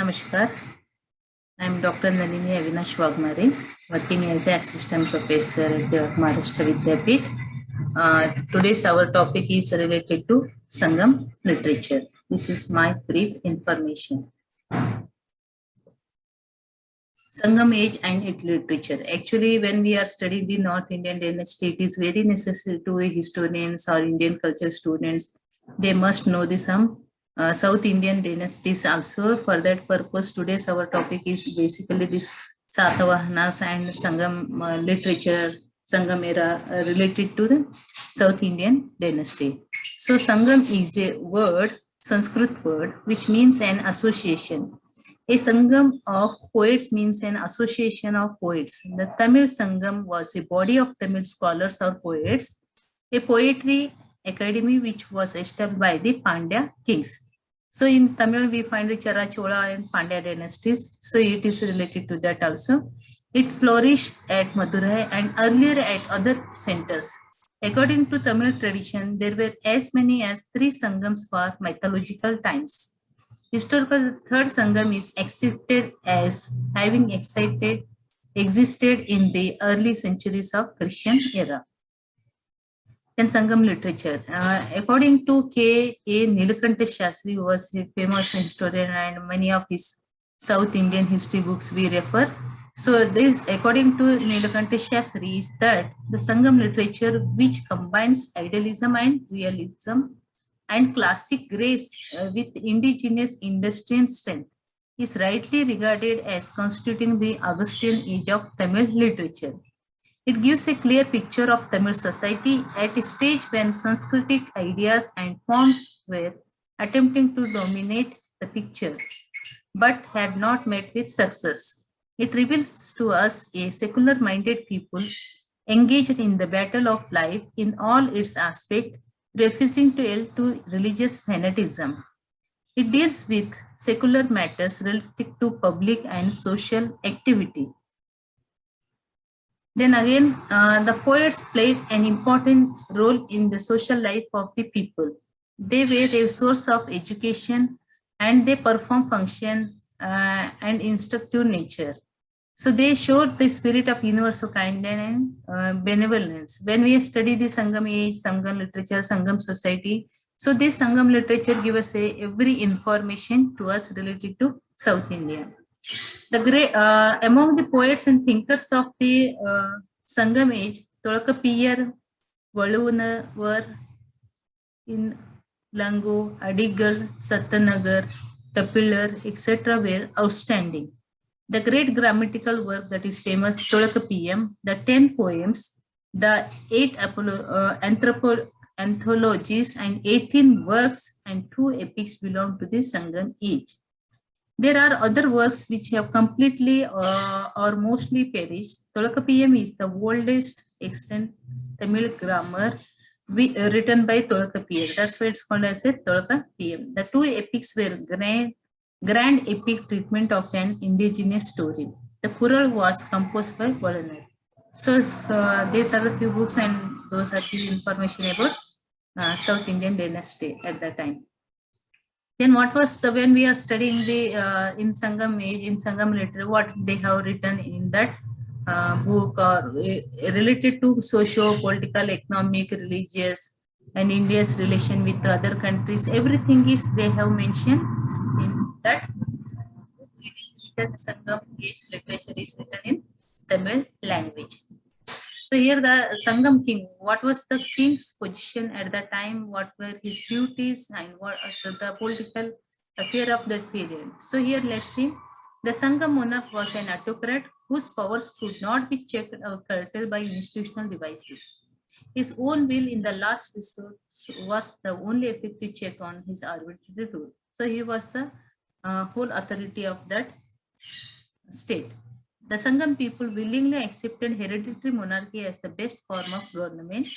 Namaskar. I am Dr. Nalini Avinash Wagmare, working as an assistant professor at the Maharashtra Vidyapeeth. Today's our topic is related to Sangam literature. This is my brief information. Sangam age and its literature. Actually, when we are studying the North Indian dynasty, it is very necessary to historians or Indian culture students. They must know the some South Indian dynasties also. For that purpose, today's our topic is basically this Satavahanas and Sangam literature, Sangam era related to the South Indian dynasty. So Sangam is a word, Sanskrit word, which means an association. A Sangam of poets means an association of poets. The Tamil Sangam was a body of Tamil scholars or poets, a poetry academy which was established by the Pandya kings. So in Tamil, we find the Chera, Chola and Pandya dynasties. So it is related to that also. It flourished at Madurai and earlier at other centers. According to Tamil tradition, there were as many as 3 Sangams for mythological times. Historical third Sangam is accepted as having existed in the early centuries of Christian era. Then Sangam literature. According to K.A. Nilakanta Shastri, who was a famous historian, and many of his South Indian history books we refer. So this, according to Nilakanta Shastri, is that the Sangam literature which combines idealism and realism and classic grace with indigenous industrial strength is rightly regarded as constituting the Augustan age of Tamil literature. It gives a clear picture of Tamil society at a stage when Sanskritic ideas and forms were attempting to dominate the picture, but had not met with success. It reveals to us a secular-minded people engaged in the battle of life in all its aspects, refusing to yield to religious fanaticism. It deals with secular matters related to public and social activity. Then again, the poets played an important role in the social life of the people. They were a source of education and they perform function and instructive nature. So they showed the spirit of universal kindness and benevolence. When we study the Sangam age, Sangam literature, Sangam society, so this Sangam literature gives us every information to us related to South India. The great among the poets and thinkers of the Sangam age, Tolkapiyar, Valluvar, in Lango, Adigal, Satanagar, Kapilar, etc. were outstanding. The great grammatical work that is famous, Tolkapiyam, the 10 poems, the 8 anthologies and 18 works and 2 epics belong to the Sangam age. There are other works which have completely or mostly perished. Tolkapiyam is the oldest extant Tamil grammar written by Tolkapiyar. That's why it's called as a Tolkapiyam. The 2 epics were grand epic treatment of an indigenous story. The Kural was composed by Volanar. So these are the few books and those are the information about South Indian dynasty at that time. Then what was the, when we are studying the in Sangam age, in Sangam literature, what they have written in that book or related to socio-political, economic, religious and India's relation with the other countries, everything is they have mentioned in that book. It is written, Sangam age literature is written in Tamil language. So here the Sangam king, what was the king's position at that time, what were his duties and what the political affair of that period. So here let's see, the Sangam monarch was an autocrat whose powers could not be checked or curtailed by institutional devices. His own will in the last resort was the only effective check on his arbitrary rule. So he was the whole authority of that state. The Sangam people willingly accepted hereditary monarchy as the best form of government.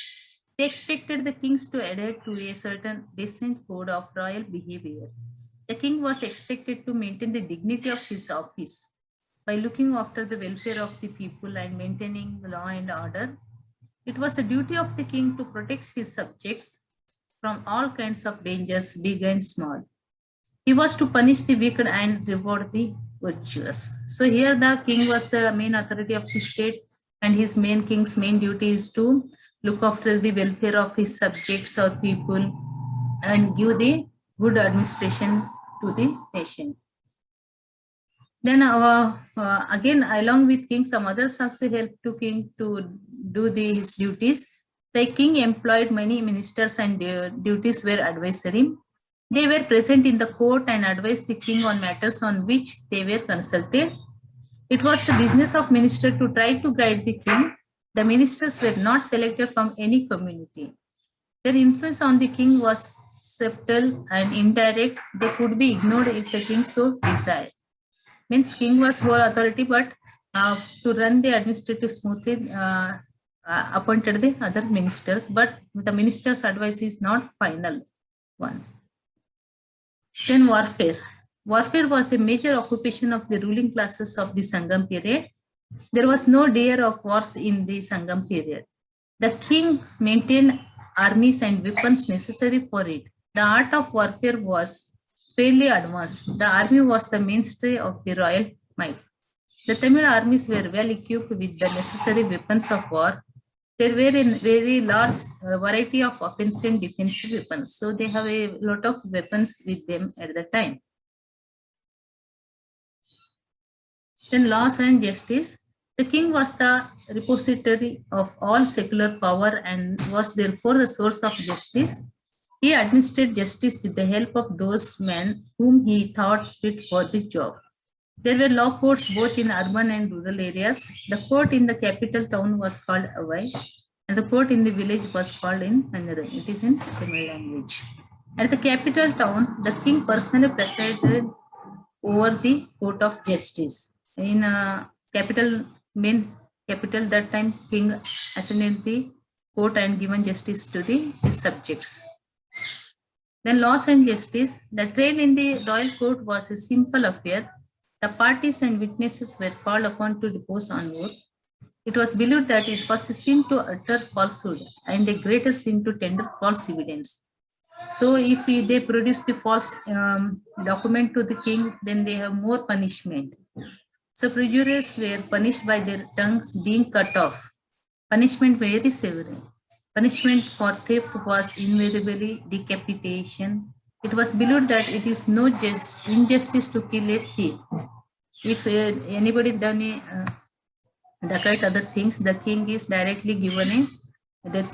They expected the kings to adhere to a certain decent code of royal behavior. The king was expected to maintain the dignity of his office by looking after the welfare of the people and maintaining law and order. It was the duty of the king to protect his subjects from all kinds of dangers, big and small. He was to punish the wicked and reward the virtuous. So here the king was the main authority of the state, and his main king's main duty is to look after the welfare of his subjects or people and give the good administration to the nation. Then again, along with king, some others also helped to king to do his duties. The king employed many ministers and their duties were advisory. They were present in the court and advised the king on matters on which they were consulted. It was the business of minister to try to guide the king. The ministers were not selected from any community. Their influence on the king was subtle and indirect. They could be ignored if the king so desired. Means king was whole authority, but to run the administrative smoothly, appointed the other ministers, but the minister's advice is not final one. Then warfare. Warfare was a major occupation of the ruling classes of the Sangam period. There was no danger of wars in the Sangam period. The king maintained armies and weapons necessary for it. The art of warfare was fairly advanced. The army was the mainstay of the royal might. The Tamil armies were well equipped with the necessary weapons of war. There were a very large variety of offensive and defensive weapons. So they have a lot of weapons with them at the time. Then laws and justice. The king was the repository of all secular power and was therefore the source of justice. He administered justice with the help of those men whom he thought fit for the job. There were law courts both in urban and rural areas. The court in the capital town was called Avai, and the court in the village was called in Mandaran. It is in Tamil language. At the capital town, the king personally presided over the court of justice. In main capital, that time king ascended the court and given justice to his subjects. Then laws and justice. The trial in the royal court was a simple affair. The parties and witnesses were called upon to depose on oath. It was believed that it was a sin to utter falsehood and a greater sin to tender false evidence. So if they produce the false document to the king, then they have more punishment. So perjurers were punished by their tongues being cut off. Punishment very severe. Punishment for theft was invariably decapitation. It was believed that it is no injustice to kill a thief. If anybody done a dacoit other things, the king is directly given a death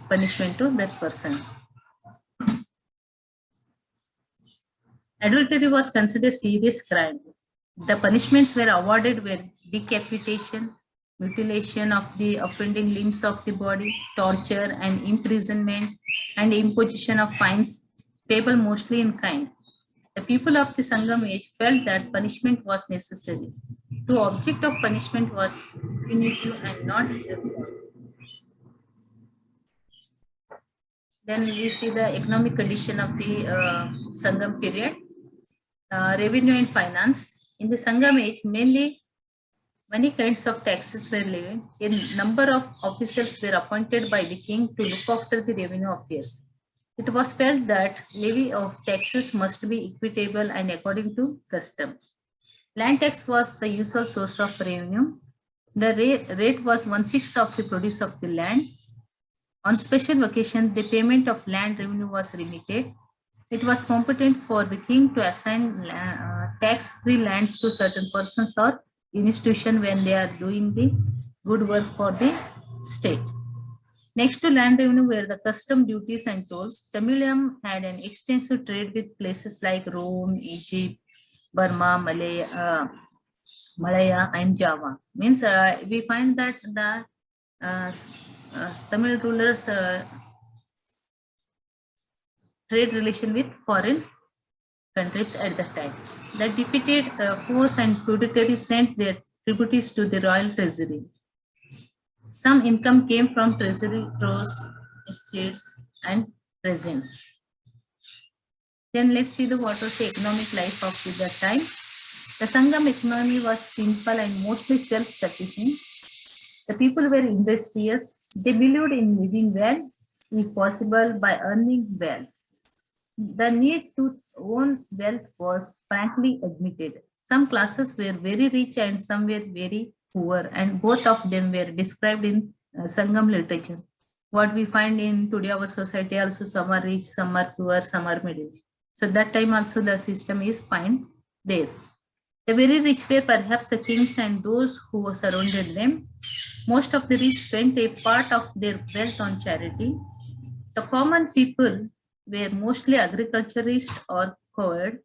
punishment to that person. Adultery was considered a serious crime. The punishments were awarded were decapitation, mutilation of the offending limbs of the body, torture and imprisonment, and imposition of fines payable mostly in kind. The people of the Sangam age felt that punishment was necessary. The object of punishment was punitive and not reform. Then we see the economic condition of the Sangam period. Revenue and finance. In the Sangam age, mainly many kinds of taxes were levied. A number of officials were appointed by the king to look after the revenue affairs. It was felt that levy of taxes must be equitable and according to custom. Land tax was the usual source of revenue. The rate was 1/6 of the produce of the land. On special occasions, the payment of land revenue was remitted. It was competent for the king to assign tax-free lands to certain persons or institutions when they are doing the good work for the state. Next to land revenue were the custom duties and tolls. Tamilium had an extensive trade with places like Rome, Egypt, Burma, Malaya, and Java. Means we find that the Tamil rulers trade relation with foreign countries at that time. The defeated force and feudatories sent their tributaries to the royal treasury. Some income came from treasury crores, estates, and presents. Then let's see what was the economic life of that time. The Sangam economy was simple and mostly self-sufficient. The people were industrious. They believed in living well, if possible, by earning well. The need to own wealth was frankly admitted. Some classes were very rich and some were very poor, and both of them were described in Sangam literature. What we find in today our society also, some are rich, some are poor, some are middle. So that time also the system is fine there. The very rich were perhaps the kings and those who surrounded them. Most of the rich spent a part of their wealth on charity. The common people were mostly agriculturists or coward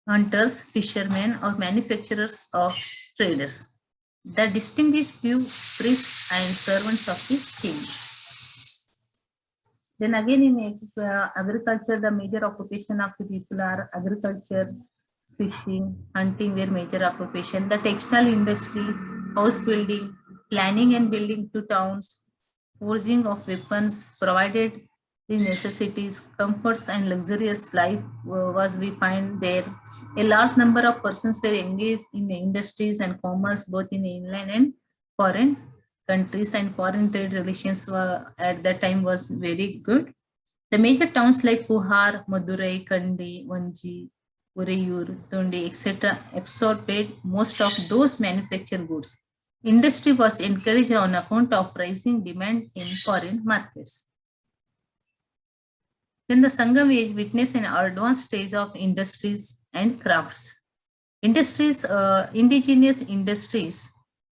hunters, fishermen, or manufacturers or traders. The distinguished few priests and servants of the king. Then again in agriculture, the major occupation of the people are agriculture, fishing, hunting were major occupation. The textile industry, house building, planning and building to towns, forging of weapons provided the necessities, comforts and luxurious life was we find there. A large number of persons were engaged in the industries and commerce both in inland and foreign countries, and foreign trade relations were at that time was very good. The major towns like Puhar, Madurai, Kandi, Vanji, Urayur, Tundi, etc. absorbed most of those manufactured goods. Industry was encouraged on account of rising demand in foreign markets. Then the Sangam age witnessed an advanced stage of industries and crafts. Indigenous industries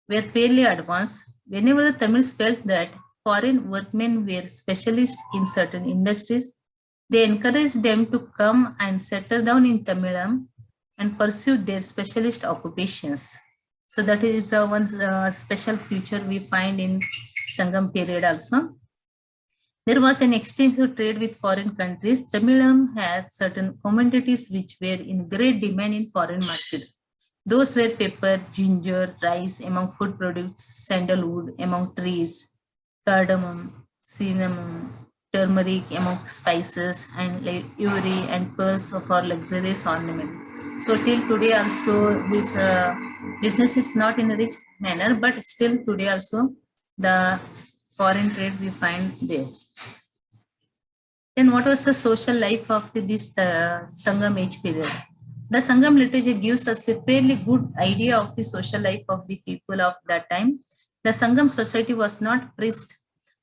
were fairly advanced. Whenever the Tamils felt that foreign workmen were specialists in certain industries, they encouraged them to come and settle down in Tamilam and pursue their specialist occupations. So that is the one special feature we find in Sangam period also. There was an extensive trade with foreign countries. Tamilam had certain commodities which were in great demand in foreign market. Those were pepper, ginger, rice among food products, sandalwood among trees, cardamom, cinnamon, turmeric among spices, and ivory and pearls for luxurious ornament. So till today also this business is not in a rich manner, but still today also the foreign trade we find there. Then what was the social life of this Sangam age period? The Sangam literature gives us a fairly good idea of the social life of the people of that time. The Sangam society was not priest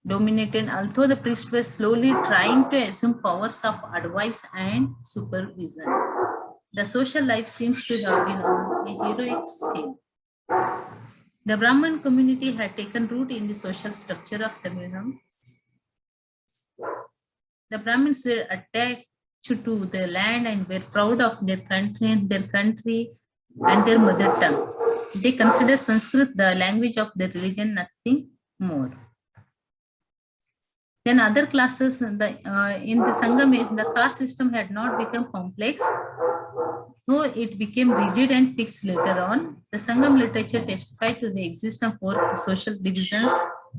dominated, although the priests were slowly trying to assume powers of advice and supervision. The social life seems to have been on a heroic scale. The Brahmin community had taken root in the social structure of Tamilam. The Brahmins were attached to the land and were proud of their country and their mother tongue. They considered Sanskrit the language of their religion, nothing more. Then other classes in the Sangam age, the caste system had not become complex, though it became rigid and fixed later on. The Sangam literature testified to the existence of 4 social divisions: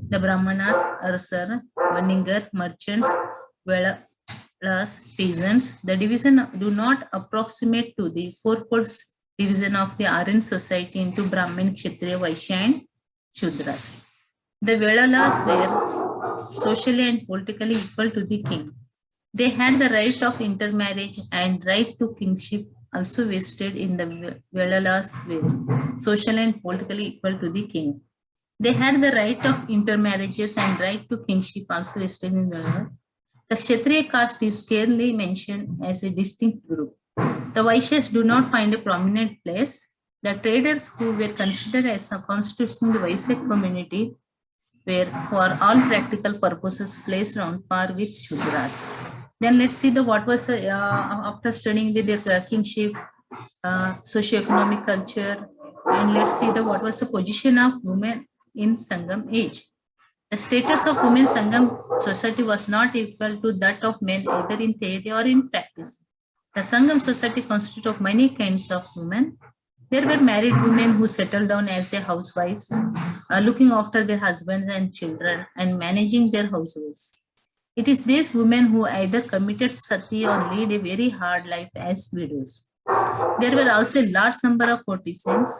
the Brahmanas, Arsar, Vaningar, merchants, Velas, peasants. The division do not approximate to the 4-fold division of the Aryan society into Brahmin, Kshatriya, Vaishya, and Shudras. The Velalas were socially and politically equal to the king. They had the right of intermarriage and right to kingship also vested in the Velalas were socially and politically equal to the king. They had the right of intermarriages and right to kingship also vested in Velalas. The Kshatriya caste is scarcely mentioned as a distinct group. The Vaishyas do not find a prominent place. The traders who were considered as constituting the Vaishya community were for all practical purposes placed on par with Shudras. Then let's see what was after studying their kingship, socio-economic culture, and let's see what was the position of women in Sangam age. The status of women Sangam society was not equal to that of men either in theory or in practice. The Sangam society consisted of many kinds of women. There were married women who settled down as their housewives, looking after their husbands and children and managing their households. It is these women who either committed sati or led a very hard life as widows. There were also a large number of courtesans.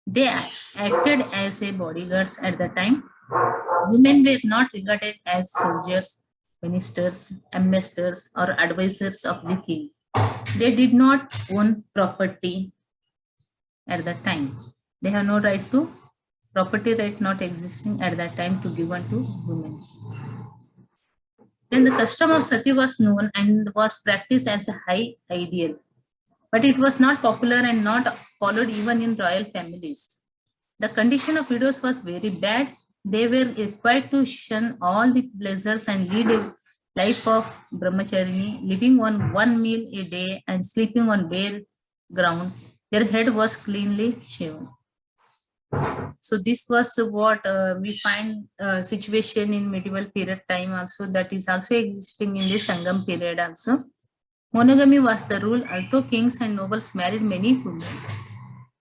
They acted as bodyguards at the time. Women were not regarded as soldiers ministers, ambassadors, or advisors of the king. They did not own property at that time. They have no right to property right not existing at that time to give unto women. Then the custom of sati was known and was practiced as a high ideal, but it was not popular and not followed even in royal families. The condition of widows was very bad. They were required to shun all the pleasures and lead a life of brahmacharini, living on one meal a day and sleeping on bare ground. Their head was cleanly shaven. So this was what we find situation in medieval period time also, that is also existing in the Sangam period also. Monogamy was the rule, although kings and nobles married many women.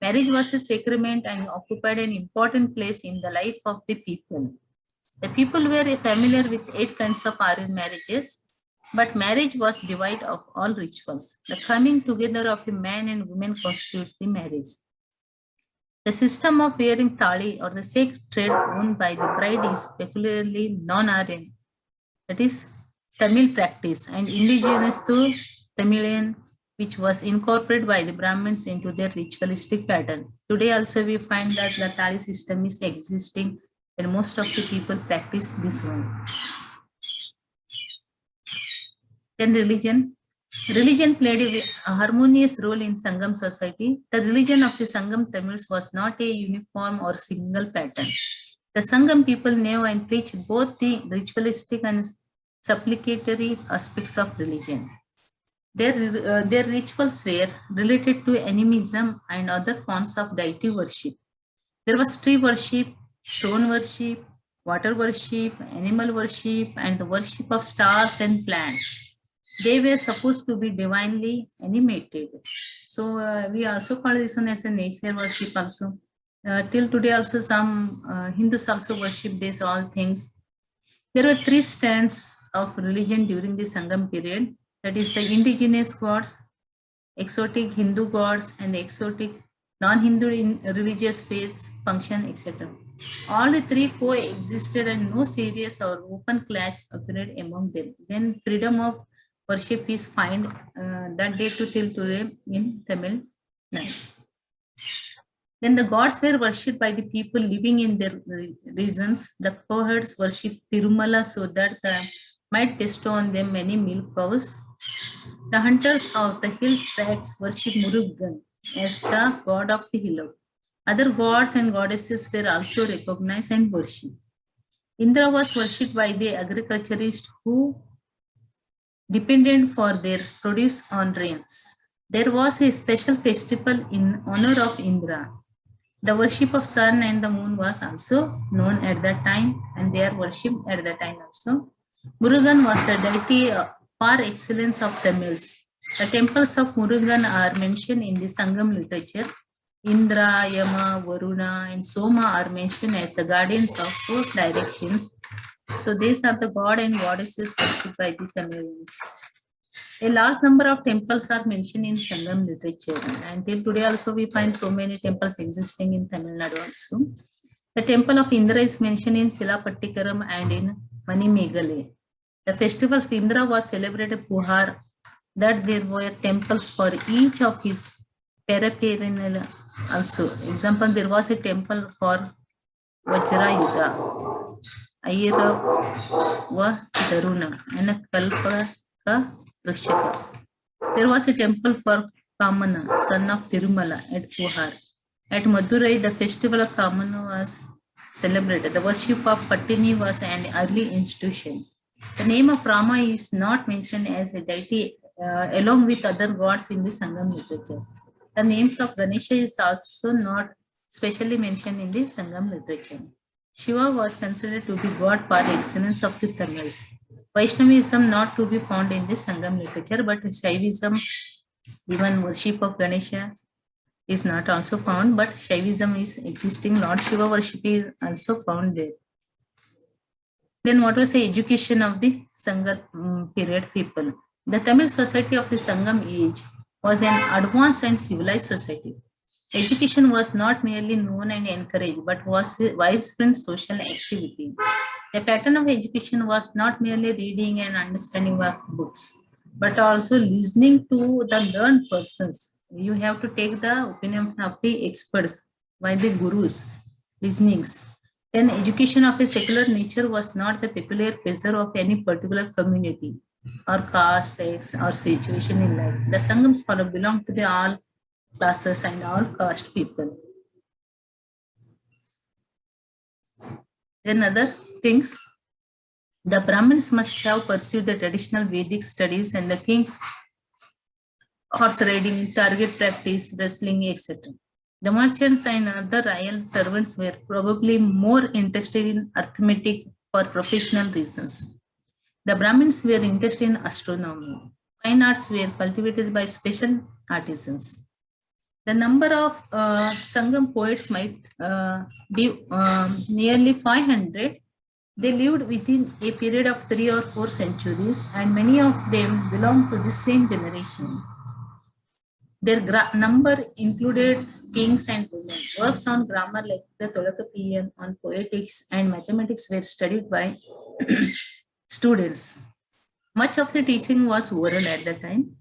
Marriage was a sacrament and occupied an important place in the life of the people. The people were familiar with 8 kinds of arranged marriages, but marriage was devoid of all rituals. The coming together of a man and woman constitutes the marriage. The system of wearing thali or the sacred thread worn by the bride is peculiarly non-Aryan, that is Tamil practice and indigenous to Tamilian, which was incorporated by the Brahmins into their ritualistic pattern. Today also we find that the thali system is existing and most of the people practice this one. Then religion. Religion played a harmonious role in Sangam society. The religion of the Sangam Tamils was not a uniform or single pattern. The Sangam people knew and preached both the ritualistic and supplicatory aspects of religion. Their rituals were related to animism and other forms of deity worship. There was tree worship, stone worship, water worship, animal worship, and the worship of stars and plants. They were supposed to be divinely animated. So we also call this one as a nature worship also. Till today also some Hindus also worship these all things. There were 3 strands of religion during the Sangam period. That is the indigenous gods, exotic Hindu gods, and the exotic non-Hindu religious faiths, function, etc. All the 3 coexisted and no serious or open clash occurred among them. Then freedom of worship is found that day to till today in Tamil Nadu. Then the gods were worshipped by the people living in their regions. The cohorts worshipped Tirumala so that they might bestow on them many milk cows. The hunters of the hill tracts worshipped Murugan as the god of the hill. Other gods and goddesses were also recognized and worshipped. Indra was worshipped by the agriculturists who depended for their produce on rains. There was a special festival in honor of Indra. The worship of sun and the moon was also known at that time, and they are worshipped at that time also. Murugan was the deity par excellence of Tamils. The temples of Murugan are mentioned in the Sangam literature. Indra, Yama, Varuna, and Soma are mentioned as the guardians of 4 directions. So these are the god and goddesses worshipped by the Tamilians. A large number of temples are mentioned in Sangam literature, and till today also we find so many temples existing in Tamil Nadu also. The temple of Indra is mentioned in Silapatikaram and in Manimegale. The festival of Indra was celebrated Puhar, that there were temples for each of his paraphernalia also. Example, there was a temple for Vajrayuda, Airava Daruna, and a Kalpaka Rikshaka. There was a temple for Kamana, son of Tirumala, at Puhar. At Madurai, the festival of Kamana was celebrated. The worship of Pattini was an early institution. The name of Rama is not mentioned as a deity along with other gods in the Sangam literature. The names of Ganesha is also not specially mentioned in the Sangam literature. Shiva was considered to be god par excellence of the Tamils. Vaishnavism not to be found in the Sangam literature, but Shaivism, even worship of Ganesha, is not also found, but Shaivism is existing. Lord Shiva worship is also found there. Then what was the education of the Sangam period people? The Tamil society of the Sangam age was an advanced and civilized society. Education was not merely known and encouraged, but was a widespread social activity. The pattern of education was not merely reading and understanding of books, but also listening to the learned persons. You have to take the opinion of the experts, by the gurus, listenings. Then education of a secular nature was not the peculiar pleasure of any particular community or caste, sex, or situation in life. The Sangam scholar belonged to the all classes and all caste people. Then other things, the Brahmins must have pursued the traditional Vedic studies and the kings horse riding, target practice, wrestling, etc. The merchants and other royal servants were probably more interested in arithmetic for professional reasons. The Brahmins were interested in astronomy. Fine arts were cultivated by special artisans. The number of Sangam poets might be nearly 500. They lived within a period of 3 or 4 centuries, and many of them belong to the same generation. Their number included kings and women. Works on grammar like the Tolakapiyan, on poetics and mathematics were studied by students. Much of the teaching was oral at the time.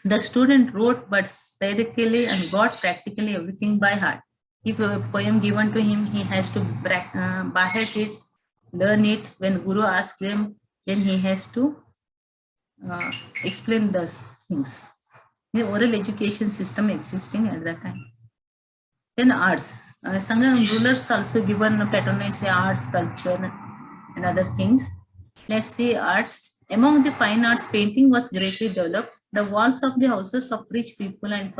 The student wrote but spherically and got practically everything by heart. If a poem given to him, he has to by heart it, learn it. When Guru asks them, then he has to explain those things. The oral education system existing at that time. Then arts. Sangam rulers also given patronize the arts, culture, and other things. Let's see arts. Among the fine arts, painting was greatly developed. The walls of the houses of rich people and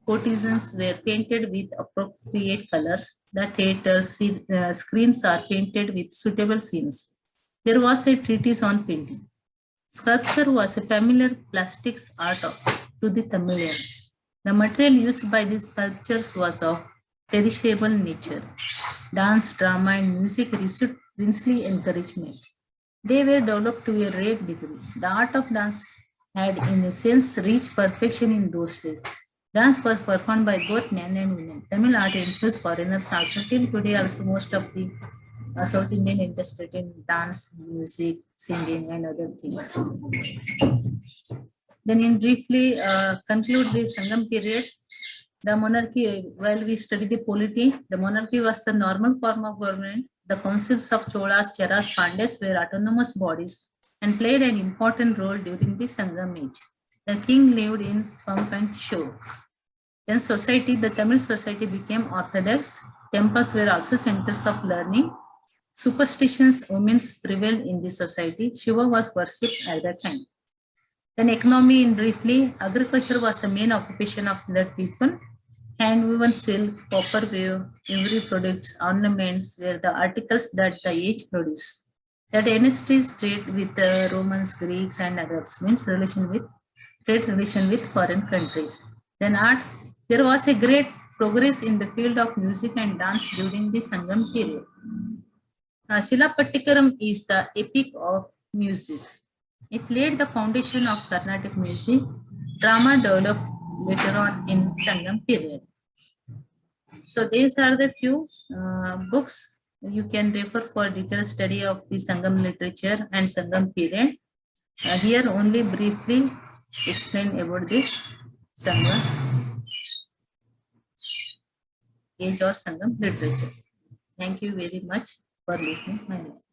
courtesans were painted with appropriate colors. The theaters, screens are painted with suitable scenes. There was a treatise on painting. Sculpture was a familiar plastics art to the Tamilians. The material used by these sculptures was of perishable nature. Dance, drama, and music received princely encouragement. They were developed to a rare degree. The art of dance had, in a sense, reached perfection in those days. Dance was performed by both men and women. Tamil art influenced foreigners also. Till today, also most of the South Indian interested in dance, music, singing, and other things. Then, in briefly conclude the Sangam period, the monarchy, while we study the polity, the monarchy was the normal form of government. The councils of Cholas, Cheras, Pandyas were autonomous bodies and played an important role during the Sangam age. The king lived in pomp and show. Then society, the Tamil society became orthodox. Temples were also centers of learning. Superstitions, omens prevailed in the society. Shiva was worshipped at that time. Then economy, in briefly, agriculture was the main occupation of the people. Handwoven silk, copper ware, every products, ornaments were the articles that the age produced. That industries trade with Romans, Greeks, and Arabs, means trade relation with foreign countries. Then art, there was a great progress in the field of music and dance during the Sangam period. Shilapatikaram is the epic of music. It laid the foundation of Carnatic music. Drama developed later on in Sangam period. So these are the few books you can refer for detailed study of the Sangam literature and Sangam period. Here only briefly explain about this Sangam age or Sangam literature. Thank you very much for listening my lecture.